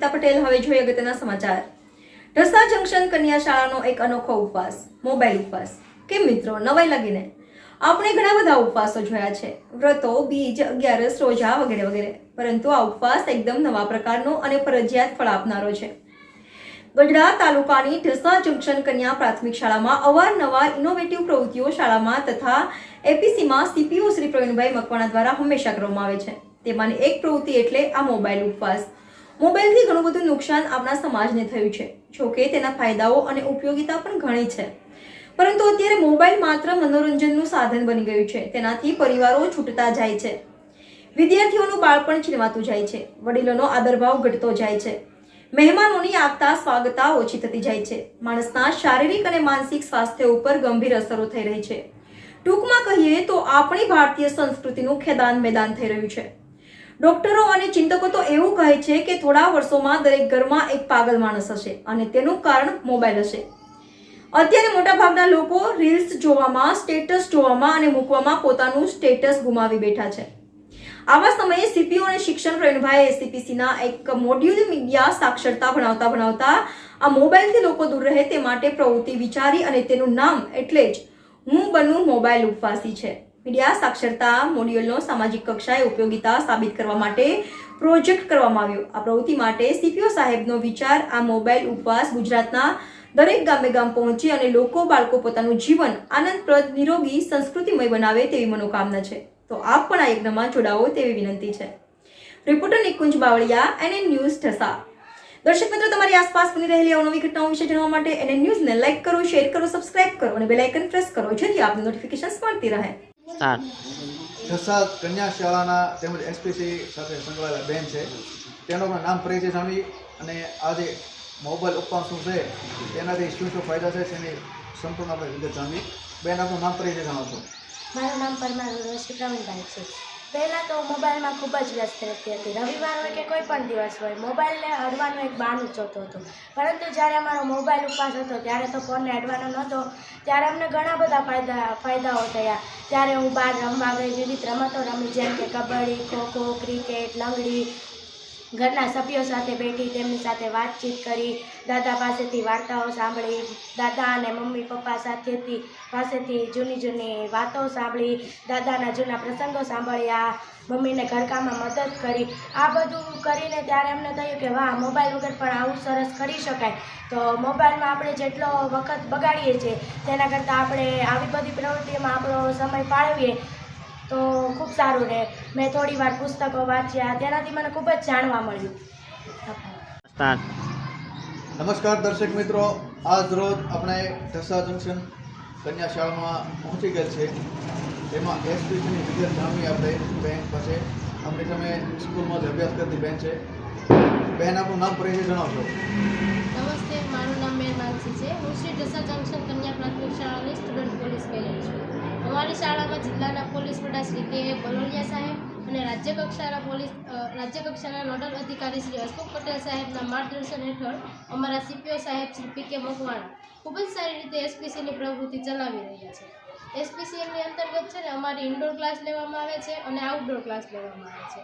શ્વેતા પટેલ। હવે જોઈએ અગત્યના સમાચાર। ઢસા જંકશન કન્યા શાળાનો એક અનોખો ઉપવાસ, મોબાઈલ ઉપવાસ। કેમ મિત્રો, નવાઈ લાગીને? આપણે ઘણા બધા ઉપવાસો જોયા છે, વ્રતો, બીજ, અગિયારસ, રોજા વગેરે વગેરે, પરંતુ આ ઉપવાસ એકદમ નવા પ્રકારનો અને ફરજિયાત ફળ આપનારો છે। ગઢડા તાલુકાની ઢસા જંકશન કન્યા પ્રાથમિક શાળામાં અવારનવાર ઇનોવેટિવ પ્રવૃત્તિઓ શાળામાં તથા એપીસીમાં સીપીઓ શ્રી પ્રવીણભાઈ મકવાણા દ્વારા હંમેશા કરવામાં આવે છે। તેમાંની એક પ્રવૃત્તિ એટલે આ મોબાઈલ ઉપવાસ। મોબાઈલથી ઘણું બધું નુકસાન આપણા સમાજને થયું છે, જોકે તેના ફાયદાઓ અને ઉપયોગિતા પણ ઘણી છે, પરંતુ અત્યારે મોબાઈલ માત્ર મનોરંજનનું સાધન બની ગયું છે। તેનાથી પરિવારો છૂટતા જાય છે, વિદ્યાર્થીઓનું બાળપણ છીનવાતું જાય છે, વડીલોનો આદરભાવ ઘટતો જાય છે, મહેમાનોની આગતા સ્વાગતા ઓછી થતી જાય છે, માણસના શારીરિક અને માનસિક સ્વાસ્થ્ય ઉપર ગંભીર અસરો થઈ રહી છે। ટૂંકમાં કહીએ તો આપણી ભારતીય સંસ્કૃતિનું ખેદાન મેદાન થઈ રહ્યું છે। ડોક્ટરો અને ચિંતકો તો એવું કહે છે કે થોડા વર્ષોમાં દરેક ઘરમાં એક પાગલ માણસ હશે અને તેનું કારણ મોબાઈલ હશે। અત્યારે મોટાભાગના લોકો રીલ્સ જોવામાં, સ્ટેટસ જોવામાં અને મૂકવામાં પોતાનું સ્ટેટસ ગુમાવી બેઠા છે। આવા સમયે સીપીઓ અને શિક્ષણ પ્રવીણભાઈ એસસીપીસીના એક મોડ્યુલ મીડિયા સાક્ષરતા ભણાવતા આ મોબાઈલથી લોકો દૂર રહે તે માટે પ્રવૃત્તિ વિચારી અને તેનું નામ એટલે જ હું બનું મોબાઈલ ઉપવાસી છે। મીડિયા સાક્ષરતા મોડ્યુલનો સામાજિક કક્ષાએ ઉપયોગિતા સાબિત કરવા માટે પ્રોજેક્ટ કરવામાં આવ્યો। આ પ્રવૃત્તિ માટે સીપીઓ સાહેબનો વિચાર આ મોબાઈલ ઉપવાસ ગુજરાતના દરેક ગામે ગામ પહોંચી અને લોકો બાળકો પોતાનું જીવન આનંદપ્રદ, નિરોગી, સંસ્કૃતિમય બનાવે તેવી મનોકામના છે। તો આપ પણ આ યજ્ઞમાં જોડાવો તેવી વિનંતી છે। Reporter Nikunj Bavaliya, NN news Dhasa. દર્શક મિત્રો, તમારી આસપાસ બની રહેલી અવનવી ઘટનાઓ વિશે જાણવા માટે NN ન્યૂઝને લાઈક કરો, શેર કરો, સબસ્ક્રાઇબ કરો અને બેલ આઇકન પ્રેસ કરો, જેથી આપને નોટિફિકેશન્સ મળતી રહે। ઢસા કન્યા શાળાના તેમજ એસપીસી સાથે સંકળાયેલા બેન છે, તેનું પણ નામ પરિચય જાણવી અને આજે મોબાઈલ ઉપવાસ શું છે તેનાથી શું શું ફાયદા છે તેની સંપૂર્ણ આપણે વિગત જાણવી। બેન, આપનું નામ પરિચય જાણો છો? મારું નામ પરમાર શ્રી પ્રવીણભાઈ છે। પહેલાં તો મોબાઈલમાં ખૂબ જ વ્યસ્ત રહેતી હતી। રવિવાર હોય કે કોઈ પણ દિવસ હોય, મોબાઈલને અડવાનું એક બહાનું જોતો હતો, પરંતુ જ્યારે અમારો મોબાઈલ ઉપવાસ હતો ત્યારે તો ફોનને અડવાનો નહોતો, ત્યારે અમને ઘણા બધા ફાયદાઓ થયા। ત્યારે હું બહાર રમવા ગઈ, વિવિધ રમતો રમી, જેમ કે કબડ્ડી, ખોખો, ક્રિકેટ, લંગડી, ઘરના સભ્યો સાથે બેઠી, તેમની સાથે વાતચીત કરી, દાદા પાસેથી વાર્તાઓ સાંભળી, દાદા અને મમ્મી પપ્પા પાસેથી જૂની વાતો સાંભળી, દાદાના જૂના પ્રસંગો સાંભળ્યા, મમ્મીને ઘરકામમાં મદદ કરી। આ બધું કરીને ત્યારે અમને થયું કે વાહ, મોબાઈલ વગર પણ આવું સરસ કરી શકાય। તો મોબાઈલમાં આપણે જેટલો વખત બગાડીએ છીએ તેના કરતાં આપણે આવી બધી પ્રવૃત્તિઓમાં આપણો સમય ફાળવીએ તો ખૂબ સારું રહે। મેં થોડી વાર પુસ્તકો વાંચ્યા, તેનાથી મને ખૂબ જ જાણવા મળ્યું। નમસ્કાર દર્શક મિત્રો, આજ રોજ આપણે ઢસા જંકશન કન્યા શાળામાં પહોંચી ગયેલ છે, તેમાં એસપીસીની વિગત જાણવી આપણે બેન પાસે। આપણી સામે સ્કૂલમાં જ અભ્યાસ કરતી બેન છે। બેન, આપનું નામ પરિચય જણાવશો? નમસ્તે, મારું નામ મેર માનસી છે। હું શ્રી ઢસા જંકશન કન્યા પ્રાથમિક શાળાની સ્ટુડન્ટ પોલીસ કેડેટ છું। અમારી શાળામાં જિલ્લાના પોલીસ વડા શ્રી કે બલોલિયા સાહેબ અને રાજ્યકક્ષાના નોડલ અધિકારી શ્રી હસમુખ પટેલ સાહેબના માર્ગદર્શન હેઠળ અમારા સીપીઓ સાહેબ શ્રી PK મકવાણા ખૂબ જ સારી રીતે એસપીસીની પ્રવૃત્તિ ચલાવી રહ્યા છે। એસપીસીની અંતર્ગત છે ને અમારી ઇન્ડોર ક્લાસ લેવામાં આવે છે અને આઉટડોર ક્લાસ લેવામાં આવે છે।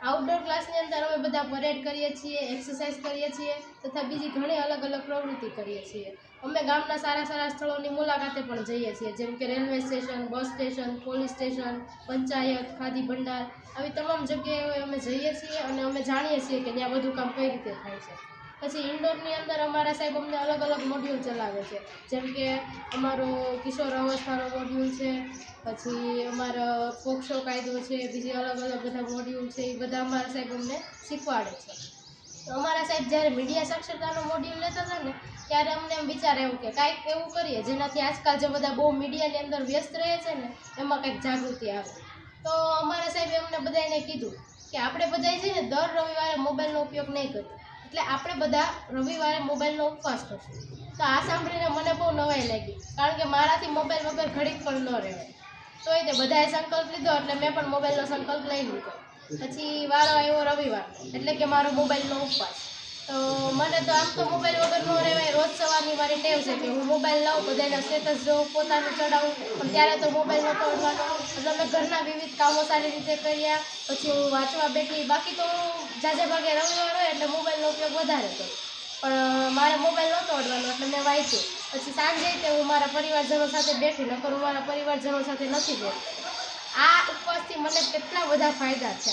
આઉટડોર ક્લાસની અંદર અમે બધા પરેડ કરીએ છીએ, એક્સરસાઇઝ કરીએ છીએ તથા બીજી ઘણી અલગ અલગ પ્રવૃત્તિ કરીએ છીએ। અમે ગામના સારા સ્થળોની મુલાકાતે પણ જઈએ છીએ, જેમ કે railway station, bus station, police station, panchayat, khadi ભંડાર, આવી તમામ જગ્યાએ અમે જઈએ છીએ અને અમે જાણીએ છીએ કે ત્યાં બધું કામ કઈ રીતે થાય છે। પછી ઇન્ડોરની અંદર અમારા સાહેબ અમને અલગ અલગ મોડ્યુલ ચલાવે છે, જેમ કે અમારો કિશોર અવસ્થાનો મોડ્યુલ છે, પછી અમારો પોક્સો કાયદો છે, બીજી અલગ અલગ બધા મોડ્યુલ છે, એ બધા અમારા સાહેબ અમને શીખવાડે છે। અમારા સાહેબ જ્યારે મીડિયા સાક્ષરતાનો મોડ્યુલ લેતા હતા ને ત્યારે અમને એમ વિચાર આવ્યો કે કાંઈક એવું કરીએ જેનાથી આજકાલ જે બધા બહુ મીડિયાની અંદર વ્યસ્ત રહે છે ને એમાં કંઈક જાગૃતિ આવે। તો અમારા સાહેબે અમને બધાને કીધું કે આપણે બધાએ છે ને દર રવિવારે મોબાઈલનો ઉપયોગ નહીં કરીએ, એટલે આપણે બધા રવિવારે મોબાઈલનો ઉપવાસ કરશું। તો આ સાંભળીને મને બહુ નવાઈ લાગી, કારણ કે મારાથી મોબાઈલ વગર ઘડીક પણ ન રહેવાય। તો એ બધાએ સંકલ્પ લીધો એટલે મેં પણ મોબાઈલનો સંકલ્પ લઈ લીધો। પછી વારો આવ્યો રવિવાર, એટલે કે મારો મોબાઈલનો ઉપવાસ। તો મને તો આમ તો મોબાઈલ વગર ન રહેવાય, રોજ સવારની મારી ટેવ છે કે હું મોબાઈલ લાવું, બધાના સ્ટેટસ જોઉં, પોતાનું ચડાવું, પણ ત્યારે તો મોબાઈલ નહોતો અડવાનો, એટલે મેં ઘરના વિવિધ કામો સારી રીતે કર્યા। પછી હું વાંચવા બેઠી, બાકી તો ઝાઝા ભાગે રવિવાર હોય એટલે મોબાઈલનો ઉપયોગ વધારે કરું. પણ મારે મોબાઈલ નહોતો અડવાનો એટલે મેં વાંચ્યું. પછી સાંજે તે હું મારા પરિવારજનો સાથે બેઠી, નકર હું મારા પરિવારજનો સાથે નથી બેઠી. આ ઉપવાસથી મને કેટલા બધા ફાયદા છે.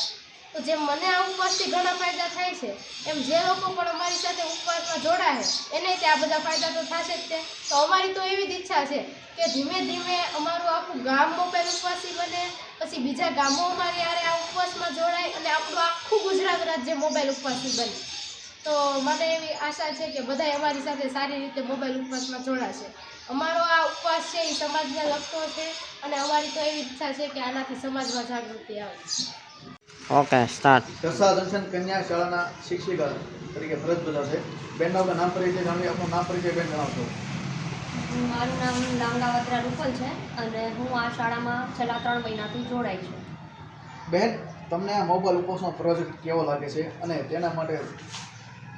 તો જેમ મને આ ઉપવાસથી ઘણા ફાયદા થાય છે, એમ જે લોકો પણ અમારી સાથે ઉપવાસમાં જોડાય એને તે આ બધા ફાયદા તો થશે જ તે. તો અમારી તો એવી જ ઈચ્છા છે કે ધીમે ધીમે અમારું આખું ગામ મોબાઈલ ઉપવાસી બને, પછી બીજા ગામો અમારી યારે આ ઉપવાસમાં જોડાય અને આપણું આખું ગુજરાત રાજ્ય મોબાઈલ ઉપવાસી બને. તો મને એવી આશા છે કે બધાય અમારી સાથે સારી રીતે મોબાઈલ ઉપવાસમાં જોડાશે. અમારો આ ઉપવાસ છે એ સમાજને લગતો છે અને અમારી તો એવી ઈચ્છા છે કે આનાથી સમાજમાં જાગૃતિ આવે. Okay start. ઢસા જંકશન કન્યા શાળાના શિક્ષિકા તરીકે ફરજ બજાવશે. બેનનો આપણે નામ પરિચય જાણીએ. આપણું નામ પરિચય બેન જણાવશો. મારું નામ લાંગાવત્રા રૂપલ છે અને હું આ શાળામાં છેલ્લા 3 મહિનાથી જોડાઈ છું. બેન, તમને આ મોબાઈલ ઉપવાસનો પ્રોજેક્ટ કેવો લાગે છે અને તેના માટે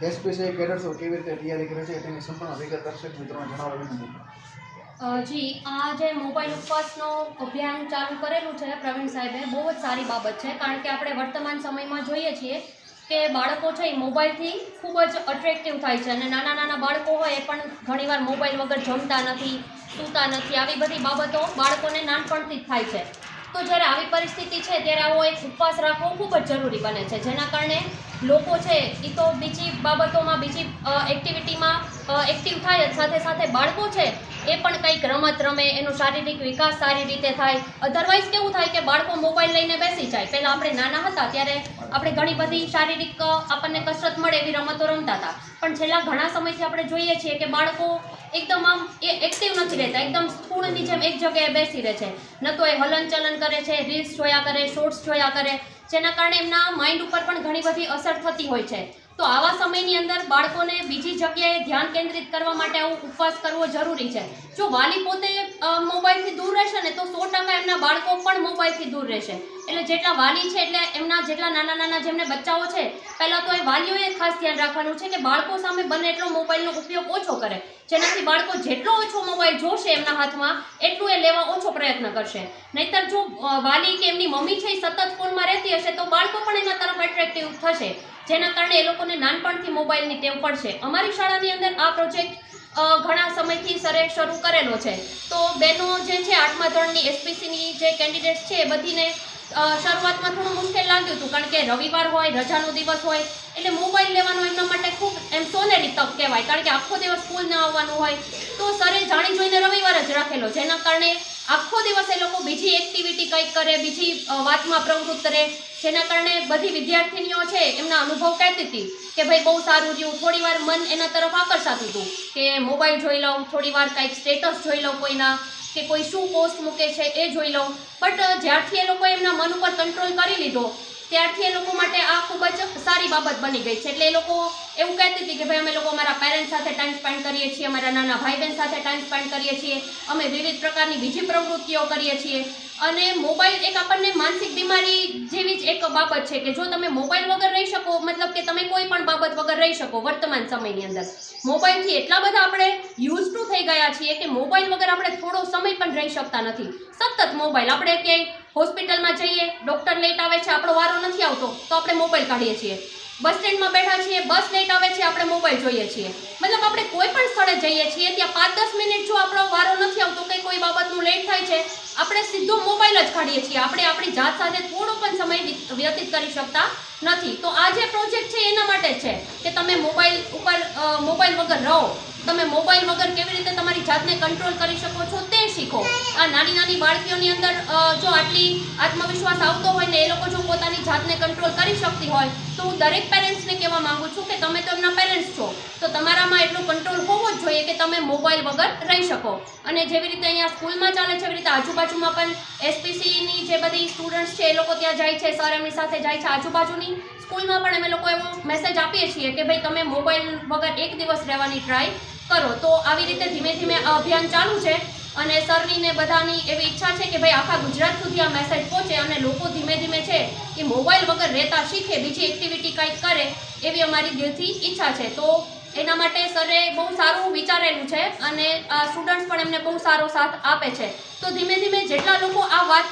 એસપીસીઆઈ કેડર્સો કેવી રીતે તૈયારી કરે છે તેની સંપૂર્ણ વિગત દર્શક મિત્રોને જણાવવા વિનંતી. જી, આ જે મોબાઈલ ઉપવાસનો અભિયાન ચાલુ કરેલું છે પ્રવીણ સાહેબે, બહુ જ સારી બાબત છે. કારણ કે આપણે વર્તમાન સમયમાં જોઈએ છીએ કે બાળકો છે એ મોબાઈલથી ખૂબ જ અટ્રેક્ટિવ થાય છે અને નાના નાના બાળકો હોય એ પણ ઘણીવાર મોબાઈલ વગર જમતા નથી, સૂતા નથી. આવી બધી બાબતો બાળકોને નાનપણથી જ થાય છે. તો જ્યારે આવી પરિસ્થિતિ છે ત્યારે આવો એક ઉપવાસ રાખવો ખૂબ જ જરૂરી બને છે, જેના કારણે લોકો છે એ તો બીજી બાબતોમાં, બીજી એક્ટિવિટીમાં એક્ટિવ થાય જ, સાથે સાથે બાળકો છે એ પણ કંઈક રમત રમે, એનો શારીરિક વિકાસ સારી રીતે થાય. અધરવાઇઝ કેવું થાય કે બાળકો મોબાઈલ લઈને બેસી જાય. પહેલાં આપણે નાના હતા ત્યારે આપણે ઘણી બધી શારીરિક આપણને કસરત મળે એવી રમતો રમતા હતા, પણ છેલ્લા ઘણા સમયથી આપણે જોઈએ છીએ કે બાળકો એકદમ આમ એ એક્ટિવ નથી રહેતા, એકદમ સ્થૂળની જેમ એક જગ્યાએ બેસી રહે છે. ન તો એ હલનચલન કરે છે, રીલ્સ જોયા કરે, શોર્ટ્સ જોયા કરે, જેના કારણે એમના માઇન્ડ ઉપર પણ ઘણી બધી અસર થતી હોય છે. તો આવા સમયની અંદર બાળકોને બીજી જગ્યાએ ધ્યાન કેન્દ્રિત કરવા માટે આવો ઉપવાસ કરવો જરૂરી છે. જો વાલી પોતે મોબાઈલથી દૂર રહેશે ને તો 100% એમના બાળકો પણ મોબાઈલથી દૂર રહેશે. એટલે જેટલા વાલી છે એટલે એમના જેટલા નાના નાના જેમને બચ્ચાઓ છે, પહેલાં તો એ વાલીઓએ ખાસ ધ્યાન રાખવાનું છે કે બાળકો સામે બને એટલો મોબાઈલનો ઉપયોગ ઓછો કરે, જેનાથી બાળકો જેટલો ઓછો મોબાઈલ જોશે એમના હાથમાં એટલું એ લેવા ઓછો પ્રયત્ન કરશે. નહીંતર જો વાલી કે એમની મમ્મી છે એ સતત ફોનમાં રહેતી હશે તો બાળકો પણ એના તરફ એટ્રેક્ટિવ થશે, જેના કારણે એ લોકોને નાનપણથી મોબાઈલની ટેવ પડશે. અમારી શાળાની અંદર આ પ્રોજેક્ટ ઘણા સમયથી સરે શરૂ કરેલો છે. તો બહેનો જે છે 8મા ધોરણની એસપીસીની જે કેન્ડિડેટ્સ છે એ બધીને શરૂઆતમાં થોડું મુશ્કેલ લાગ્યું હતું, કારણ કે રવિવાર હોય, રજાનો દિવસ હોય એટલે મોબાઈલ લેવાનો એમના માટે ખૂબ એમ સોનેરી તક કહેવાય, કારણ કે આખો દિવસ સ્કૂલ ન આવવાનું હોય. તો સરે જાણી જોઈને રવિવાર જ રાખેલો, જેના કારણે આખો દિવસ એ લોકો બીજી એક્ટિવિટી કંઈક કરે, બીજી વાતમાં પ્રવૃત્ત રહે, જેના કારણે બધી વિદ્યાર્થીનીઓ છે એમના અનુભવ કહેતી હતી કે ભાઈ બહુ સારું રહ્યું. થોડી વાર મન એના તરફ આકર્ષાતું હતું કે મોબાઈલ જોઈ લઉં, થોડી વાર કંઈક સ્ટેટસ જોઈ લઉં કોઈના, કે કોઈ શું પોસ્ટ મૂકે છે એ જોઈ લઉં. બટ જ્યારથી એ લોકોએ એમના મન ઉપર કંટ્રોલ કરી લીધો ત્યારથી એ લોકો માટે આ ખૂબ જ સારી બાબત બની ગઈ છે. એટલે એ લોકો એવું કહેતી હતી કે ભાઈ અમે લોકો અમારા પેરેન્ટ્સ સાથે ટાઈમ સ્પેન્ડ કરીએ છીએ, અમારા નાના ભાઈ બહેન સાથે ટાઈમ સ્પેન્ડ કરીએ છીએ, અમે વિવિધ પ્રકારની બીજી પ્રવૃત્તિઓ કરીએ છીએ. અને મોબાઈલ એક આપણને માનસિક બીમારી જેવી જ એક બાબત છે કે જો તમે મોબાઈલ વગર રહી શકો, મતલબ કે તમે કોઈ પણ બાબત વગર રહી શકો વર્તમાન સમયની અંદર, મોબાઈલથી એટલા બધા આપણે યુઝ ટુ થઈ ગયા છીએ કે મોબાઈલ વગર આપણે થોડો સમય પણ રહી શકતા નથી. સતત મોબાઈલ, આપણે ક્યાંય હોસ્પિટલમાં જઈએ, ડૉક્ટર લેટ આવે છે, આપણો વારો નથી આવતો તો આપણે મોબાઈલ કાઢીએ છીએ. બસ સ્ટેન્ડમાં બેઠા છીએ, બસ લેટ આવે છે, આપણે મોબાઈલ જોઈએ છીએ. મતલબ આપણે કોઈ પણ સ્થળે જઈએ છીએ ત્યાં 5-10 મિનિટ જો આપણો વારો નથી આવતો કે કોઈ બાબતનું લેટ થાય છે, આપણે સીધો મોબાઈલ જ કાઢીએ છીએ. આપણે આપણી જાત સાથે થોડો પણ સમય વ્યતીત કરી શકતા નથી. તો આ જે પ્રોજેક્ટ છે એના માટે જ છે કે તમે મોબાઈલ વગર રહો, તમે મોબાઈલ વગર કેવી રીતે તમારી જાતને કંટ્રોલ કરી શકો છો તે શીખો. આ નાની નાની બાળકીઓની અંદર જો આટલી આત્મવિશ્વાસ આવતો હોય ને એ લોકો જો પોતાની જાતને કંટ્રોલ કરી શકતી હોય તો હું દરેક પેરેન્ટ્સને કહેવા માંગુ છું કે તમે તો એમના પેરેન્ટ્સ છો, તો તમારામાં એટલો કંટ્રોલ હોવો જ જોઈએ કે તમે મોબાઈલ વગર રહી શકો. અને જેવી રીતે અહીંયા સ્કૂલમાં ચાલે છે એવી રીતે આજુબાજુમાં પણ એસપીસીની જે બધી સ્ટુડન્ટ્સ છે એ લોકો ત્યાં જાય છે, સર એમની સાથે જાય છે. આજુબાજુની સ્કૂલમાં પણ અમે લોકો એવો મેસેજ આપીએ છીએ કે ભાઈ તમે મોબાઈલ વગર એક દિવસ રહેવાની ટ્રાય કરો. તો આવી રીતે ધીમે ધીમે આ અભિયાન ચાલુ છે અને સરની ને બધાની એવી ઈચ્છા છે કે ભાઈ આખા ગુજરાત સુધી આ મેસેજ પહોંચે અને લોકો ધીમે ધીમે છે એ મોબાઈલ વગર રહેતા શીખે, બીજી એક્ટિવિટી કંઈક કરે, એવી અમારી દિલથી ઈચ્છા છે. તો એના માટે સરે બહુ સારું વિચારેલું છે અને સ્ટુડન્ટ્સ પણ એમને બહુ સારો સાથ આપે છે. તો ધીમે ધીમે જેટલા લોકો આ વાત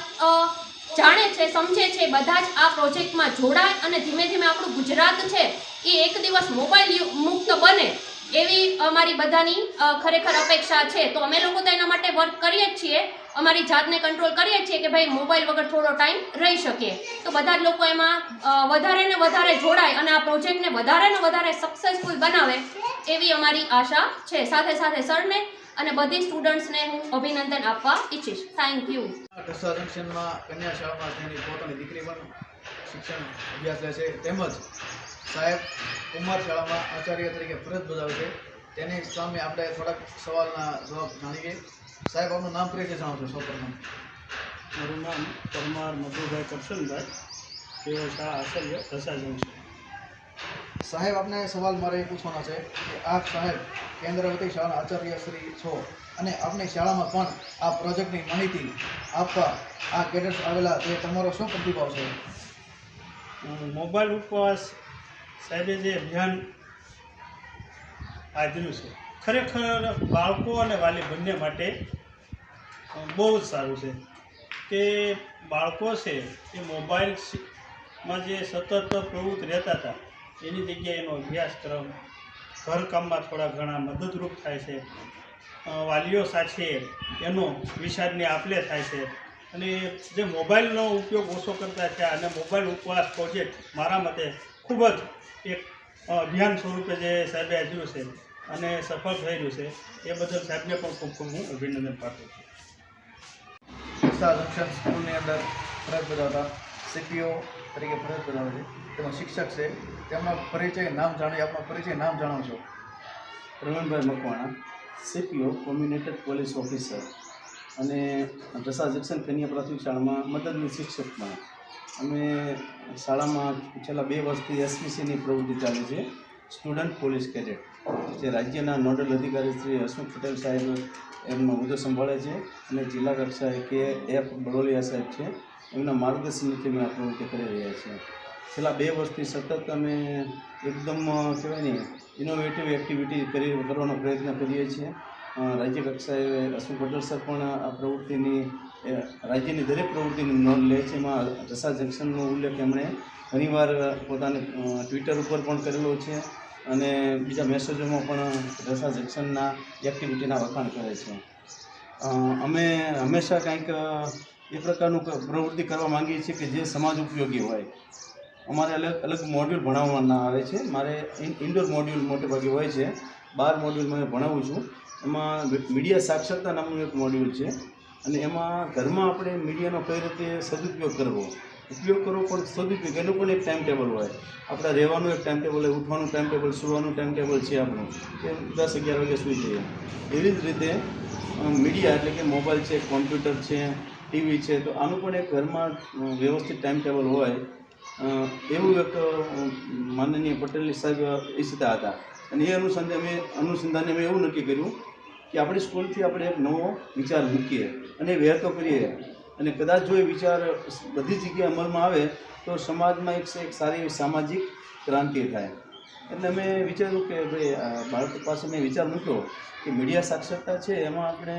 જાણે છે, સમજે છે, બધા જ આ પ્રોજેક્ટમાં જોડાય અને ધીમે ધીમે આપણું ગુજરાત છે એ એક દિવસ મોબાઈલ મુક્ત બને એવી અમારી બધાની ખરેખર અપેક્ષા છે. તો અમે લોકો તો એના માટે વર્ક કરીએ જ છીએ, અમારી જાતને કંટ્રોલ કરીએ છીએ કે ભાઈ મોબાઈલ વગર થોડો ટાઈમ રહી શકીએ. તો બધા જ લોકો એમાં વધારે ને વધારે જોડાય અને આ પ્રોજેક્ટને વધારે ને વધારે સક્સેસફુલ બનાવે એવી અમારી આશા છે. સાથે સાથે સરને અને બધી સ્ટુડન્ટ્સને હું અભિનંદન આપવા ઈચ્છીશ. Thank you. ઢસા જંકશનમાં કન્યા શાળામાં તેની પોતાની દીકરી પણ શિક્ષણ અભ્યાસ લે છે, તેમજ સાહેબ કુમાર શાળામાં આચાર્ય તરીકે ફરજ બજાવે છે. તેની સામે આપણે થોડાક સવાલના જવાબ જાણીએ. સાહેબ, આપનું નામ પરિચય જણાવશો સૌપ્રથમ? મારું નામ પરમાર મધુભાઈ કરશનભાઈ, તેઓ શાળા આચાર્ય ઢસા જંકશન. સાહેબ, આપને સવાલ મારે એ પૂછવાનો છે કે આપ સાહેબ કેન્દ્રવતી શાળાના આચાર્ય શ્રી છો અને આપની શાળામાં પણ આ પ્રોજેક્ટની માહિતી આપવા આ કેડેટ્સ આવેલા, તે તમારો શું પ્રતિભાવ છે? મોબાઈલ ઉપવાસ સાહેબે જે અભિયાન આદર્યું છે, ખરેખર બાળકો અને વાલી બંને માટે બહુ જ સારું છે કે બાળકો છે એ મોબાઈલમાં જે સતત પ્રવૃત્ત રહેતા હતા એની જગ્યાએ એનો અભ્યાસક્રમ ઘરકામમાં થોડા ઘણા મદદરૂપ થાય છે, વાલીઓ સાથે એનો વિચારની આપલે થાય છે અને જે મોબાઈલનો ઉપયોગ ઓછો કરતા થયા અને મોબાઈલ ઉપવાસ પ્રોજેક્ટ મારા મતે ખૂબ જ એક અભિયાન સ્વરૂપે જે સાહેબે આપ્યું છે અને સફળ થઈ રહ્યું છે એ બદલ સાહેબને પણ ખૂબ ખૂબ હું અભિનંદન પાઠવું છું. ઢસા જંકશન સ્કૂલની અંદર ફરજ બજાવતા સીપીઓ તરીકે ફરજ બજાવે છે, તેમાં શિક્ષક છે, તેમનો પરિચય નામ જાણી આપનો પરિચય નામ જણાવશો? Pravinbhai Makwana, CPO community police officer અને ઢસા જંકશન કન્યા પ્રાથમિક શાળામાં મદદની શિક્ષક પણ. અમે શાળામાં છેલ્લા 2 વર્ષથી એસપીસીની પ્રવૃત્તિ ચાલે છે, સ્ટુડન્ટ પોલીસ કેડેટ, જે રાજ્યના નોડલ અધિકારી શ્રી હસમુખ પટેલ સાહેબ એમનો હોદ્દો સંભાળે છે અને જિલ્લા કક્ષાએ કે એફ બડોલિયા સાહેબ છે, એમના માર્ગદર્શન નીચે અમે આ પ્રવૃત્તિ કરી રહ્યા છીએ. છેલ્લા 2 વર્ષથી સતત અમે એકદમ કહેવાય ને ઇનોવેટિવ એક્ટિવિટી કરવાનો પ્રયત્ન કરીએ છીએ. રાજ્ય કક્ષાએ હસમુખ પટેલ સર પણ આ પ્રવૃત્તિની રાજ્યની દરેક પ્રવૃત્તિની નોંધ લે છે. એમાં ઢસા જંકશનનો ઉલ્લેખ એમણે ઘણીવાર પોતાને ટ્વિટર ઉપર પણ કરેલો છે અને બીજા મેસેજોમાં પણ ઢસા જંકશનના એક્ટિવિટીના વખાણ કરે છે. અમે હંમેશા કંઈક એ પ્રકારનું પ્રવૃત્તિ કરવા માંગીએ છીએ કે જે સમાજ ઉપયોગી હોય. અમારે અલગ મોડ્યુલ ભણાવવાના આવે છે. મારે ઇન્ડોર મોડ્યુલ મોટે ભાગે હોય છે, 12 મોડ્યુલમાં હું ભણાવું છું. એમાં મીડિયા સાક્ષરતા નામનું એક મોડ્યુલ છે અને એમાં ઘરમાં આપણે મીડિયાનો કઈ રીતે સદુપયોગ કરવો પણ સદુપયોગ એનું પણ એક ટાઈમ ટેબલ હોય. આપણે રહેવાનું એક ટાઈમ ટેબલ હોય, ઉઠવાનું ટાઈમ ટેબલ, સુવાનું ટાઈમ ટેબલ છે આપણું, કે 10-11 વાગે સૂઈ જઈએ. એવી જ રીતે મીડિયા એટલે કે મોબાઈલ છે, કોમ્પ્યુટર છે, ટીવી છે, તો આનું પણ એક ઘરમાં વ્યવસ્થિત ટાઈમ ટેબલ હોય એવું એક માનનીય પટેલ સાહેબ ઈચ્છતા હતા અને એ અનુસંધાને અમે એવું નક્કી કર્યું કે આપણી સ્કૂલથી આપણે એક નવો વિચાર મૂકીએ અને વહેતો કરીએ અને કદાચ જો એ વિચાર બધી જગ્યાએ અમલમાં આવે તો સમાજમાં એક સારી સામાજિક ક્રાંતિ થાય. એટલે અમે વિચાર્યું કે ભાઈ બાળકો પાસે મેં વિચાર મૂક્યો કે મીડિયા સાક્ષરતા છે એમાં આપણે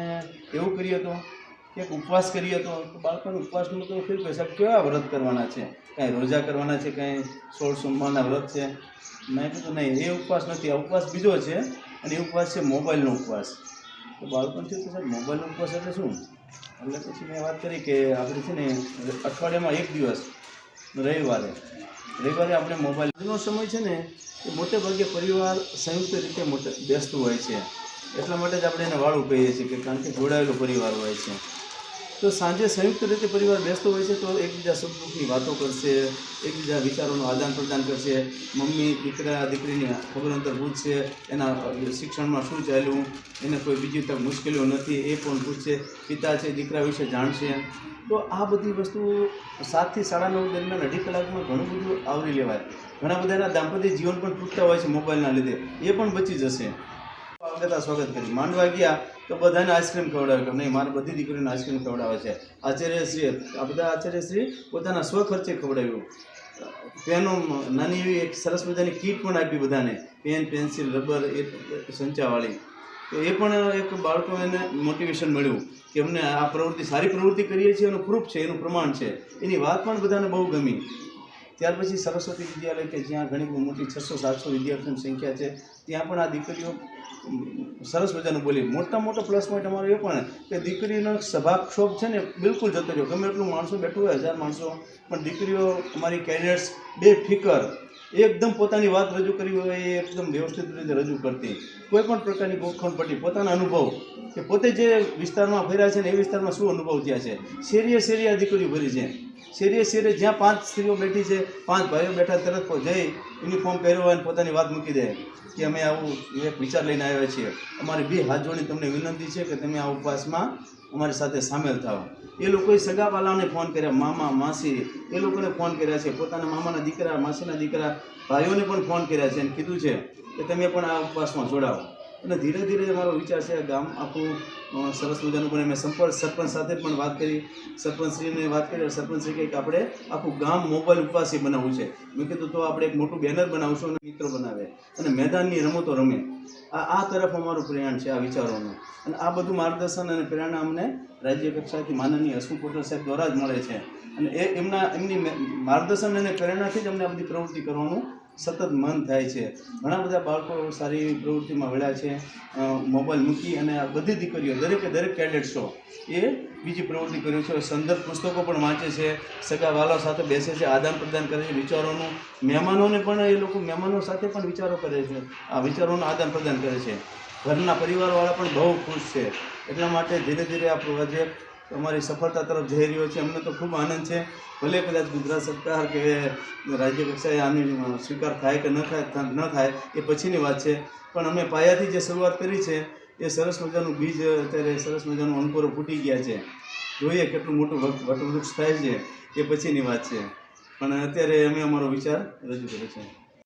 એવું કરીએ તો કે એક ઉપવાસ કરીએ તો બાળકોને ઉપવાસનું તો ફેર કહે સાહેબ કેવા વ્રત કરવાના છે, કાંઈ રોજા કરવાના છે, કાંઈ 16 સોમવારના વ્રત છે. મેં કીધું નહીં, એ ઉપવાસ નથી, આ ઉપવાસ બીજો છે અને એ ઉપવાસ છે મોબાઈલનો ઉપવાસ. તો બાળકોને થયું કે સાહેબ મોબાઈલનો ઉપવાસ એટલે શું? એટલે પછી મેં વાત કરી કે આપણે છે ને અઠવાડિયામાં 1 દિવસ રવિવારે આપણે મોબાઈલનો સમય છે ને એ મોટે ભાગે પરિવાર સંયુક્ત રીતે બેસતું હોય છે, એટલા માટે જ આપણે એને વાળું કહીએ છીએ કે કારણ કે જોડાયેલો પરિવાર હોય છે. તો સાંજે સંયુક્ત રીતે પરિવાર બેસતો હોય છે તો એકબીજા સુખ દુઃખની વાતો કરશે, એકબીજા વિચારોનું આદાન પ્રદાન કરશે, મમ્મી દીકરીની ખબર અંતર પૂછશે, એના શિક્ષણમાં શું ચાલ્યું, એને કોઈ બીજી તક મુશ્કેલીઓ નથી એ પણ પૂછશે, પિતા છે દીકરા વિશે જાણશે. તો આ બધી વસ્તુ 7 થી 9:30 દરમિયાન 2.5 કલાકમાં ઘણું બધું આવરી લેવાય. ઘણા બધાના દાંપત્ય જીવન પણ તૂટતા હોય છે મોબાઈલના લીધે, એ પણ બચી જશે. સ્વાગત કરી માંડવા ગયા તો બધાને આઈસ્ક્રીમ ખવડાવે કે નહીં મારે બધી દીકરીઓને આઈસ્ક્રીમ ખવડાવે છે. આ બધા આચાર્યશ્રી પોતાના સ્વખર્ચે ખવડાવ્યું. પેનો નાની એવી એક સરસ મજાની કીટ પણ આપી બધાને, પેન, પેન્સિલ, રબર, એ સંચાવાળી. તો એ પણ એક બાળકોને મોટિવેશન મળ્યું કે અમને આ પ્રવૃત્તિ સારી પ્રવૃત્તિ કરીએ છીએ એનું પ્રૂફ છે, એનું પ્રમાણ છે, એની વાત પણ બધાને બહુ ગમી. ત્યાર પછી સરસ્વતી વિદ્યાલય કે જ્યાં ઘણી મોટી 600-700 વિદ્યાર્થીઓની સંખ્યા છે, ત્યાં પણ આ દીકરીઓ સરસ મજાનું બોલી. મોટો પ્લસ પોઈન્ટ અમારો એ પણ કે દીકરીનો સભાક્ષોભ છે ને બિલકુલ જતો રહ્યો. ગમે એટલું માણસો બેઠું હોય, 1000 માણસો, પણ દીકરીઓ અમારી કેડેટ્સ બેફિકર એકદમ પોતાની વાત રજૂ કરી હોય એ એકદમ વ્યવસ્થિત રીતે રજૂ કરતી. કોઈ પણ પ્રકારની ગોખણ પટ્ટી, પોતાના અનુભવ કે પોતે જે વિસ્તારમાં ફર્યા છે ને એ વિસ્તારમાં શું અનુભવ થયા છે, શેરીએ આ દીકરીઓ ભરી છે. શેરીએ જ્યાં 5 સ્ત્રીઓ બેઠી છે, 5 ભાઈઓ બેઠા, તરત જઈ યુનિફોર્મ પહેર્યો હોય અને પોતાની વાત મૂકી દે કે અમે આવું એક વિચાર લઈને આવ્યા છીએ. અમારી 2 હાથ જોડી તમને વિનંતી છે કે તમે આ ઉપવાસમાં અમારી સાથે સામેલ થાઓ. એ લોકોએ સગાવાલાઓને ફોન કર્યા, મામા માસી એ લોકોને ફોન કર્યા છે, પોતાના મામાના દીકરા માસીના દીકરા ભાઈઓને પણ ફોન કર્યા છે અને કીધું છે કે તમે પણ આ ઉપવાસમાં જોડાઓ. અને ધીરે ધીરે અમારો વિચાર છે ગામ આખું સરસ મજાનું પણ મેં સરપંચ સાથે પણ વાત કરી, સરપંચશ્રીને વાત કરી. સરપંચશ્રી કહે કે આપણે આખું ગામ મોબાઈલ ઉપવાસી બનાવવું છે. મેં કીધું તો આપણે એક મોટું બેનર બનાવશું અને મિત્રો બનાવે અને મેદાનની રમતો રમે. આ તરફ અમારું પ્રેરણા છે, આ વિચારોનું. અને આ બધું માર્ગદર્શન અને પ્રેરણા અમને રાજ્ય કક્ષાથી માનનીય હસમુખ પટેલ સાહેબ દ્વારા જ મળે છે. અને એમની માર્ગદર્શન અને પ્રેરણાથી જ અમને આ બધી પ્રવૃત્તિ કરવાનું સતત મન થાય છે. ઘણા બધા બાળકો સારી એવી પ્રવૃત્તિમાં વળ્યા છે. મોબાઈલ મૂકી અને આ બધી દીકરીઓ દરેક કેડેટ્સો એ બીજી પ્રવૃત્તિ કર્યું છે. સંદર્ભ પુસ્તકો પણ વાંચે છે, સગા વાલા સાથે બેસે છે, આદાન પ્રદાન કરે છે વિચારોનું. મહેમાનોને પણ એ લોકો મહેમાનો સાથે પણ વિચારો કરે છે, આ વિચારોનું આદાન પ્રદાન કરે છે. ઘરના પરિવારવાળા પણ બહુ ખુશ છે. એટલા માટે ધીરે ધીરે આ પ્રોજેક્ટ અમારી સફળતા તરફ જઈ રહ્યો છે. અમને તો ખૂબ આનંદ છે. ભલે કદાચ ગુજરાત સરકાર કે રાજ્ય કક્ષાએ આની સ્વીકાર થાય કે ન થાય એ પછીની વાત છે, પણ અમે પાયાથી જે શરૂઆત કરી છે એ સરસ મજાનું બીજ અત્યારે સરસ મજાનું અંકુરો ફૂટી ગયા છે. જોઈએ કેટલું મોટું વટવૃક્ષ થાય છે એ પછીની વાત છે, પણ અત્યારે અમે અમારો વિચાર રજૂ કર્યો છે.